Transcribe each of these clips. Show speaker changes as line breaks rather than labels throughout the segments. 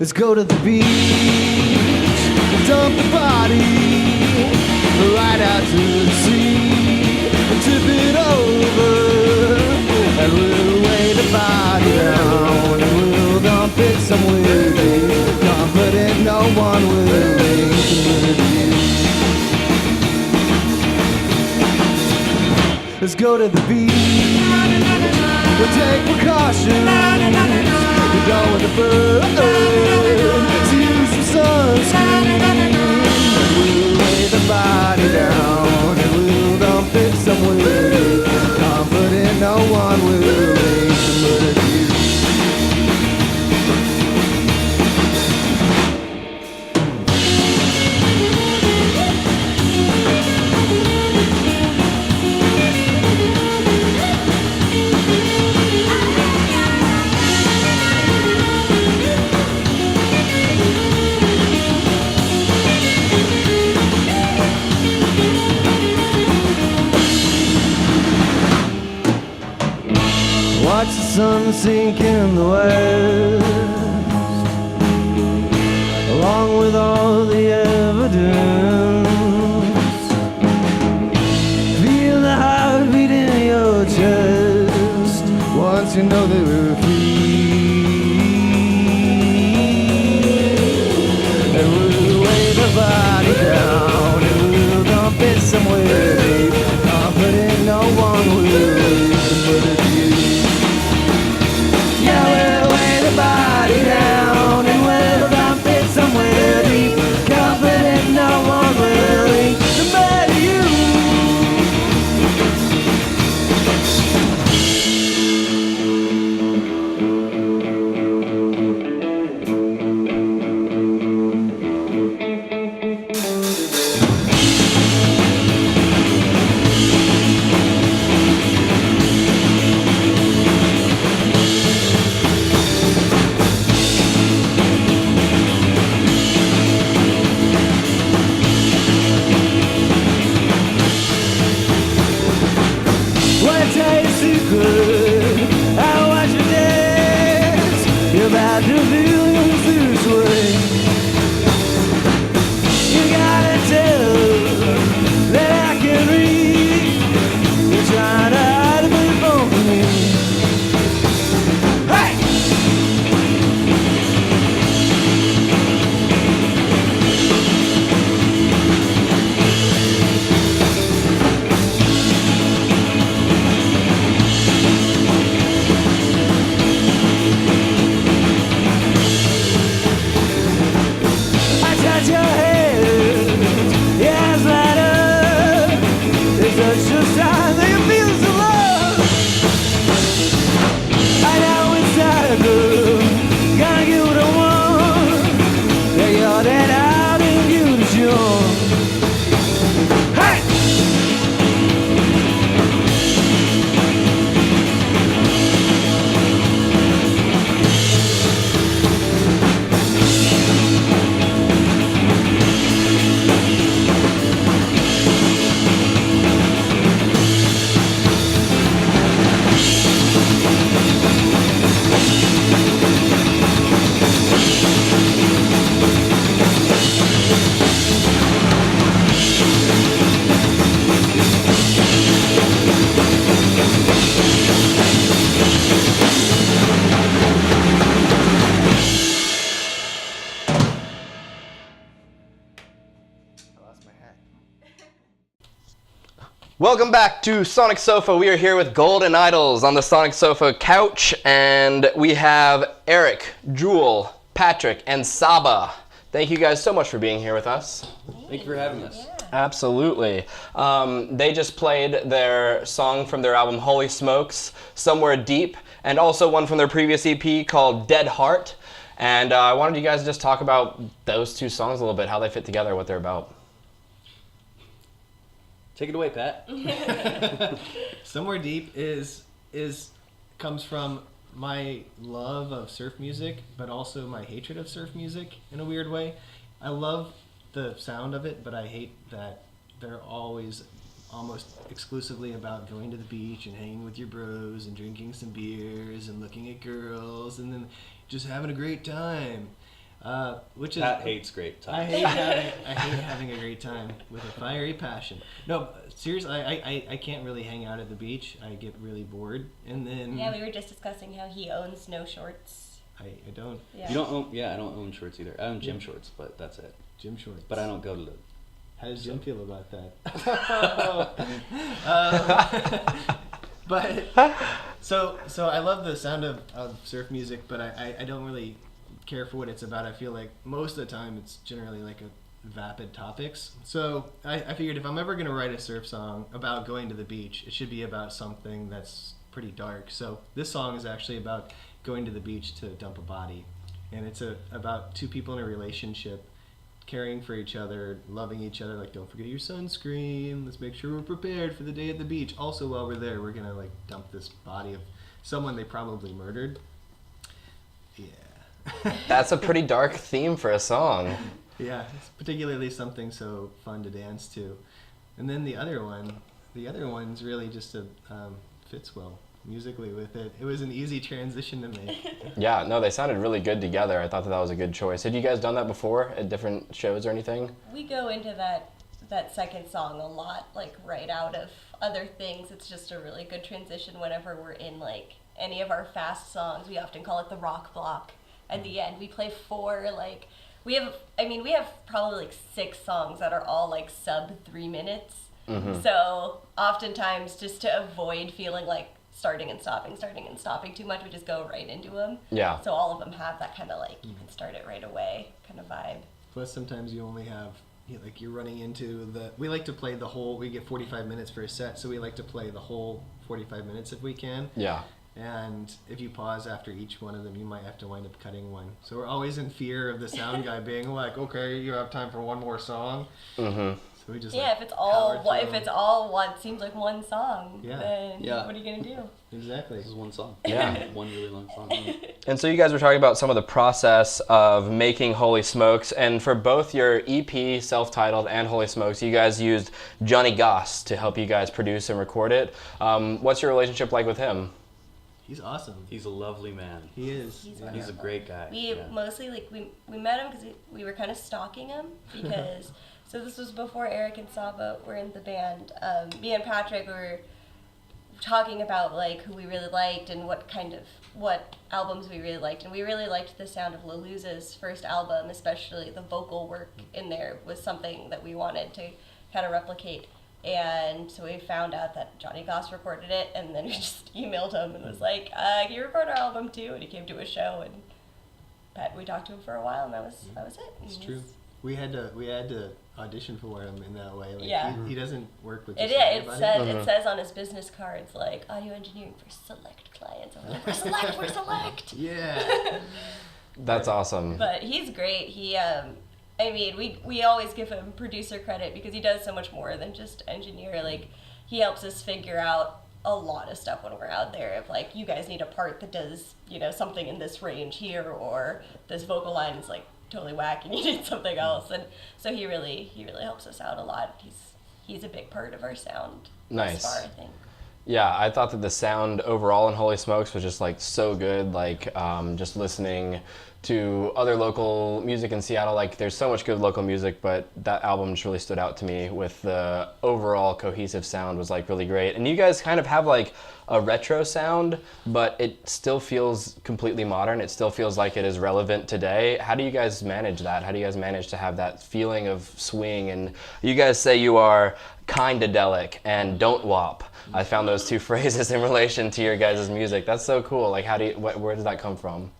Let's go to the beach, dump the body right out to the sea, tip it over, and we'll lay the body down, and we'll dump it somewhere deep, confident no one will link with you. Let's go to the beach, we'll take precautions. We go with the birds, use some sunscreen, and we'll lay the body down, and we'll dump it somewhere, confident no one will make the murder. Watch the sun sink in the west, along with all the evidence. Feel the heartbeat in your chest once you know that we're free. And we'll lay the body down and we'll dump it somewhere deep, confident no one will listen but you. Body down and we'll dump it somewhere deep, confident no one will link to better you. I watch you dance. You're about to feel this way. You gotta tell that I can read. You're trying to hide it, but it's wrong for me. Hey! Your head, yeah, it's light up. It's such a sign that you feel some love. I know inside, girl, gotta get what I want. Yeah, you're that out and you to sure. Hey!
Welcome back to Sonic Sofa. We are here with Golden Idols on the Sonic Sofa couch, and we have Eric, Jewel, Patrick, and Saba. Thank you guys so much for being here with us.
Thank you for having us.
Yeah.
Absolutely. They just played their song from their album Holy Smokes, Somewhere Deep, and also one from their previous EP called Dead Heart. And I wanted you guys to just talk about those two songs a little bit, how they fit together, what they're about.
Take it away, Pat.
Somewhere Deep comes from my love of surf music, but also my hatred of surf music in a weird way. I love the sound of it, but I hate that they're always almost exclusively about going to the beach and hanging with your bros and drinking some beers and looking at girls and then just having a great time. Which is
Pat hates great
I
times.
hate having a great time with a fiery passion. No, seriously, I can't really hang out at the beach. I get really bored, and then
Yeah, we were just discussing how he owns no shorts.
I don't
Yeah.
You don't own? Yeah, I don't own shorts either. I own gym shorts, but that's it.
gym shorts.
But I don't go to the.
How does Jim feel about that? But so I love the sound of surf music, but I don't really care for what it's about. I feel like most of the time it's generally like a vapid topics. So I figured if I'm ever gonna write a surf song about going to the beach, it should be about something that's pretty dark. So this song is actually about going to the beach to dump a body, and it's about two people in a relationship caring for each other, loving each other, like don't forget your sunscreen, let's make sure we're prepared for the day at the beach. Also while we're there, we're gonna like dump this body of someone they probably murdered. Yeah.
That's a pretty dark theme for a song.
Yeah, it's particularly something so fun to dance to. And then the other one's really just fits well musically with it. It was an easy transition to make.
Yeah, no, they sounded really good together. I thought that was a good choice. Had you guys done that before at different shows or anything?
We go into that second song a lot, like right out of other things. It's just a really good transition whenever we're in like any of our fast songs. We often call it the rock block. At the end, we play we have probably like 6 songs that are all like sub 3 minutes.
Mm-hmm.
So oftentimes, just to avoid feeling like starting and stopping too much, we just go right into them.
Yeah.
So all of them have that kind of like, you can start it right away kind of vibe.
Plus sometimes you only have, like you're running into we like to play the whole, we get 45 minutes for a set, so we like to play the whole 45 minutes if we can.
Yeah.
And if you pause after each one of them, you might have to wind up cutting one. So we're always in fear of the sound guy being like, okay, you have time for one more song.
Mm-hmm.
So we just
if it's all one seems like one song, then what are you gonna do?
Exactly.
This is one song.
Yeah.
One really long song.
And so you guys were talking about some of the process of making Holy Smokes, and for both your EP, self-titled, and Holy Smokes, you guys used Johnny Goss to help you guys produce and record it. What's your relationship like with him?
He's awesome.
He's a lovely man.
He is.
He's
He's a great guy.
We
yeah.
mostly we met him because we were kind of stalking him because so this was before Eric and Saba were in the band. Me and Patrick were talking about like who we really liked and what albums we really liked, and we really liked the sound of Laluza's first album, especially the vocal work in there was something that we wanted to kind of replicate. And so we found out that Johnny Goss recorded it, and then we just emailed him and was like, can you record our album too? And he came to a show, and we talked to him for a while, and that was it.
It's true. We had to audition for him in that way. Like,
Yeah.
He doesn't work with
It
just everybody.
it says on his business cards like audio engineering for select clients. I'm like, we're select.
Yeah.
That's awesome.
But he's great. He we always give him producer credit because he does so much more than just engineer. Like, he helps us figure out a lot of stuff when we're out there. If like you guys need a part that does something in this range here, or this vocal line is like totally whack and you need something else, and so he really helps us out a lot. He's a big part of our sound.
Nice.
Thus far, I think.
Yeah, I thought that the sound overall in Holy Smokes was just like so good. Like just listening to other local music in Seattle, like there's so much good local music, but that album just really stood out to me with the overall cohesive sound was like really great. And you guys kind of have like a retro sound, but it still feels completely modern. It still feels like it is relevant today. How do you guys manage that? How do you guys manage to have that feeling of swing? And you guys say you are kindadelic and don't wop. I found those 2 phrases in relation to your guys' music. That's so cool. Like, where does that come from?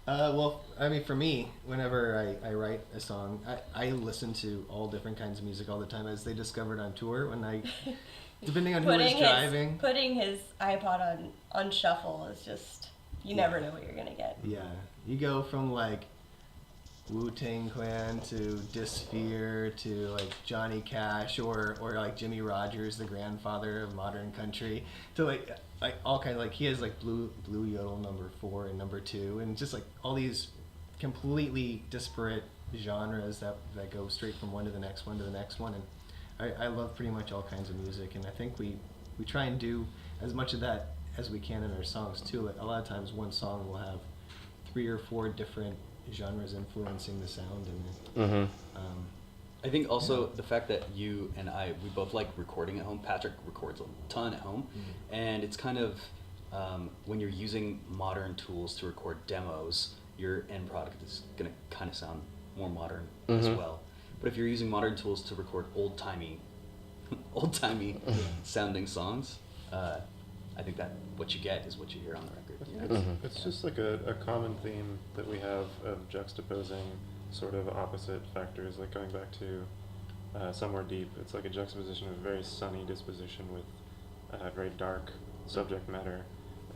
Well, I mean, for me, whenever I write a song, I listen to all different kinds of music all the time, as they discovered on tour. Depending on who is driving.
Putting his iPod on shuffle is just, you never know what you're going to get.
Yeah. You go from like Wu-Tang Clan to Dysphere to like Johnny Cash or like Jimmy Rogers, the grandfather of modern country, to like all kinds, like he has like Blue Yodel number 4 and number 2, and just like all these completely disparate genres that go straight from one to the next one. And I love pretty much all kinds of music, and I think we try and do as much of that as we can in our songs too. Like a lot of times one song will have 3 or 4 different genres influencing the sound in it.
Mm-hmm.
I think also the fact that you and I, we both like recording at home. Patrick records a ton at home, and it's kind of when you're using modern tools to record demos, your end product is gonna kind of sound more modern as well. But if you're using modern tools to record old-timey sounding songs, I think that what you get is what you hear on the record. You know?
It's just like a common theme that we have of juxtaposing sort of opposite factors, like going back to Somewhere Deep. It's like a juxtaposition of a very sunny disposition with very dark subject matter.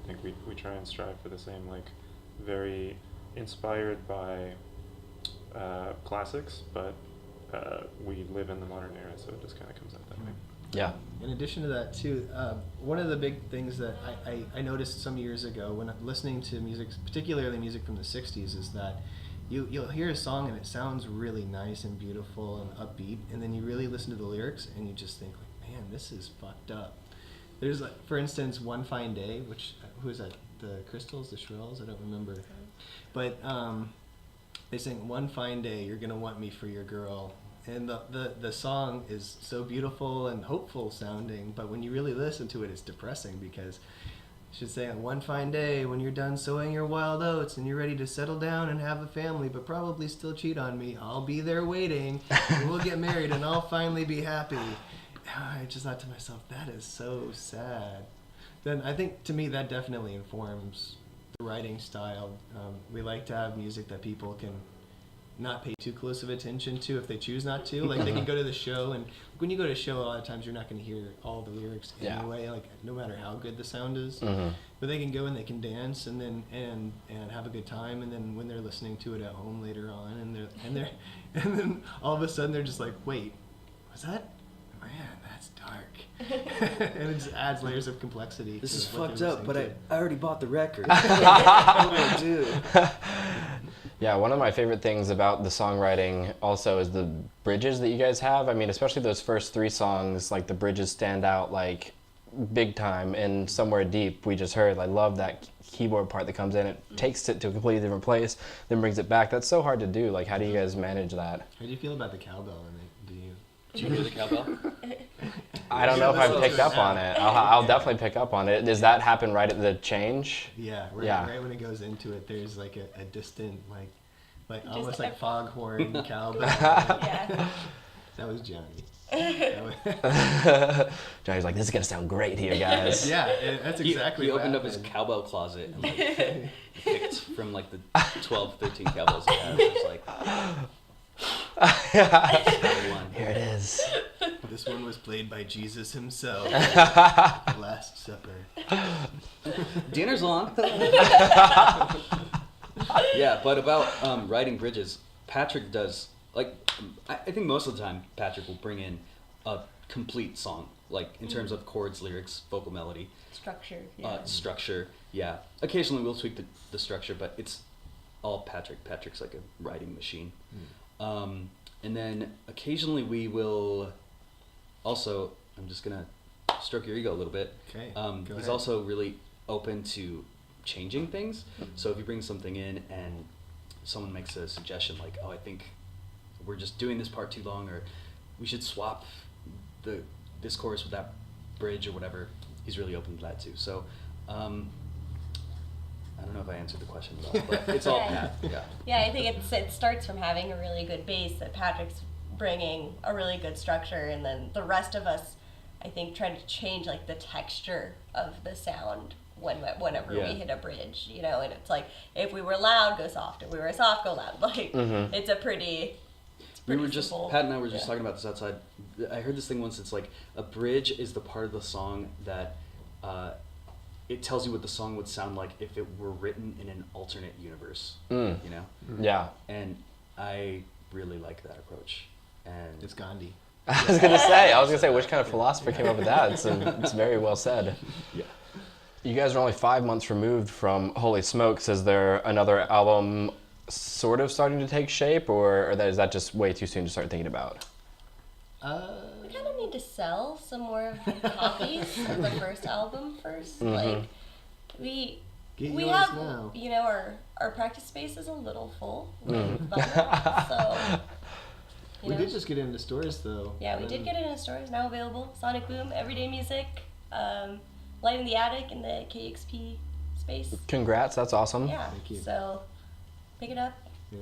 I think we try and strive for the same, like very inspired by classics, but we live in the modern era, so it just kind of comes out that way.
Yeah.
In addition to that, too, one of the big things that I noticed some years ago when listening to music, particularly music from the 60s, is that you'll hear a song and it sounds really nice and beautiful and upbeat, and then you really listen to the lyrics and you just think, like, man, this is fucked up. There's, like, for instance, One Fine Day, which, who is that? The Crystals, the Shrills? I don't remember. But they sing, "One fine day, you're gonna want me for your girl." And the song is so beautiful and hopeful sounding, but when you really listen to it, it's depressing because it should say, "One fine day when you're done sowing your wild oats and you're ready to settle down and have a family, but probably still cheat on me, I'll be there waiting, and we'll get married and I'll finally be happy." I just thought to myself, that is so sad. Then I think, to me, that definitely informs the writing style. We like to have music that people can not pay too close of attention to if they choose not to. Like, they can go to the show, and when you go to a show, a lot of times you're not going to hear all the lyrics anyway, like, no matter how good the sound is. But they can go and they can dance and then and have a good time, and then when they're listening to it at home later on, and then all of a sudden they're just like, wait, was that? Man, that's dark. And it just adds layers of complexity.
This
to
is
what
fucked
they're
up, but
listening
I already bought the record. What do I do?
Yeah, one of my favorite things about the songwriting also is the bridges that you guys have. I mean, especially those first three songs, like the bridges stand out like big time. And Somewhere Deep, we just heard, I love that keyboard part that comes in. It takes it to a completely different place, then brings it back. That's so hard to do. Like, how do you guys manage that?
How do you feel about the cowbell in it?
Do you hear the cowbell?
I don't know if I've picked up on it. I'll definitely pick up on it. Does that happen right at the change?
Yeah, right when it goes into it, there's like a distant, like
Just
almost like
a-
foghorn cowbell.
Yeah.
That was Johnny.
Johnny's like, this is going to sound great here, guys.
Yeah, that's exactly
He
what
opened up his
happened.
cowbell closet and like picked from like the 12, 13 cowbells he had. It was like, one.
Here it is.
This one was played by Jesus himself. Last Supper.
Dinner's on. Yeah, but about writing bridges, Patrick does, like, I think most of the time Patrick will bring in a complete song, like in terms of chords, lyrics, vocal melody,
Structure. Yeah.
structure. Yeah, occasionally we'll tweak the structure, but it's all Patrick. Patrick's like a writing machine. And then occasionally we will also, I'm just gonna stroke your ego a little bit.
Okay,
He's
ahead.
also really open to changing things. So if you bring something in and someone makes a suggestion like, oh, I think we're just doing this part too long, or we should swap this chorus with that bridge or whatever, he's really open to that too. So I don't know if I answered the question well, but it's all
Yeah.
Pat. Yeah.
Yeah, I think it starts from having a really good base that Patrick's bringing a really good structure, and then the rest of us, I think, trying to change like the texture of the sound whenever
Yeah.
we hit a bridge, you know. And it's like, if we were loud, go soft. If we were soft, go loud. Like it's a pretty.
We were just,
simple.
Pat and I were just
Yeah.
talking about this outside. I heard this thing once. It's like a bridge is the part of the song that it tells you what the song would sound like if it were written in an alternate universe. You know,
Yeah.
and I really like that approach. And
It's Gandhi.
I was gonna say, which kind of philosopher came up with that? It's very well said.
yeah,
You guys are only 5 months removed from Holy Smokes. Is there another album sort of starting to take shape, or is that just way too soon to start thinking about?
We kind of need to sell some more of the copies of the first album first. Like, we
Get
we
yours
have,
now.
you know, our practice space is a little full with
Mm.
vinyl, so. You
We
know.
did just get into stores though.
Yeah, we did get it in stores, now available. Sonic Boom, Everyday Music, Light in the Attic in the KXP space.
Congrats, that's awesome.
Yeah,
Thank you.
so pick it up
Yeah.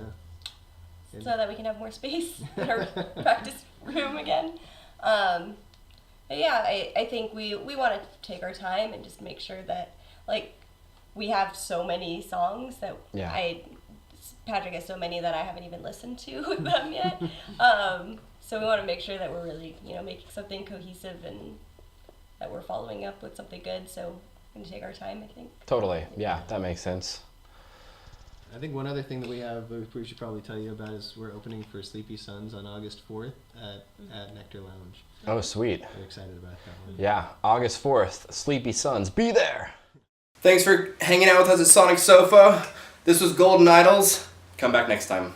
And-
so that we can have more space in our practice room again. But yeah, I think we want to take our time and just make sure that, like, we have so many songs that
Yeah.
Patrick has so many that I haven't even listened to them yet. So we want to make sure that we're really, you know, making something cohesive and that we're following up with something good. So we're going to take our time, I think.
Totally. Yeah, that makes sense.
I think one other thing that we have, we should probably tell you about, is we're opening for Sleepy Suns on August 4th at Nectar Lounge.
Oh, sweet.
We're excited about that one.
Yeah, August 4th, Sleepy Suns, be there.
Thanks for hanging out with us at Sonic Sofa. This was Golden Idols. Come back next time.